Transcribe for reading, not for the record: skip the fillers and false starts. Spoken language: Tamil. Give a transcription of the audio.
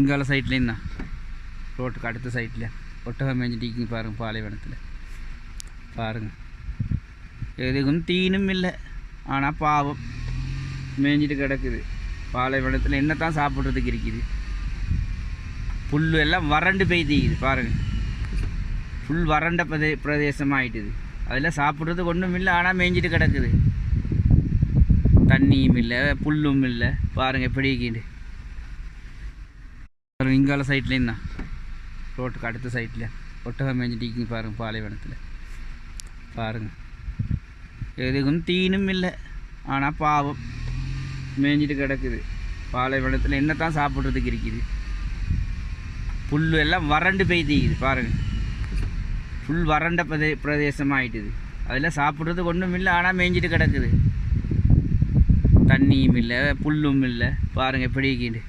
இங்கால சைட்லேயும் தான் ரோட்டுக்கு அடுத்த சைட்டில் ஒட்டகம் மேய்ஞ்சிட்டு பாருங்கள் பாலைவனத்தில் பாருங்கள். எதுக்கும் தீனும் இல்லை, ஆனால் பாவம் மேய்ஞ்சிட்டு கிடக்குது. பாலைவனத்தில் என்ன தான் சாப்பிட்றதுக்கு இருக்குது? புல் எல்லாம் வறண்டு பெய்திக்குது பாருங்கள். ஃபுல் வறண்ட பிரதேசமாக ஆகிட்டுது. அதில் சாப்பிட்றதுக்கு ஒன்றும் இல்லை, ஆனால் மேய்ஞ்சிட்டு கிடக்குது. தண்ணியும் இல்லை, புல்லும் இல்லை. பாருங்கள் எப்படி இருக்கிண்டு. பாருங்கள் இங்கால சைட்லேயும் தான் ரோட்டுக்கு அடுத்த சைட்டில் ஒட்டகம் மேய்ஞ்சிட்டு பாருங்கள் பாலைவனத்தில் பாருங்கள். எதுக்கும் தீனும் இல்லை, ஆனால் பாவம் மேய்ஞ்சிட்டு கிடக்குது. பாலைவனத்தில் என்ன தான் சாப்பிட்றதுக்கு இருக்குது? புல் எல்லாம் வறண்டு பெய்திக்குது பாருங்கள். ஃபுல் வறண்ட பிரதேசமாக ஆகிட்டுது. அதில் சாப்பிட்றதுக்கு ஒன்றும் இல்லை, ஆனால் மேய்ஞ்சிட்டு கிடக்குது. தண்ணியும் இல்லை, புல்லும் இல்லை. பாருங்கள் எப்படி இருக்கிண்டு.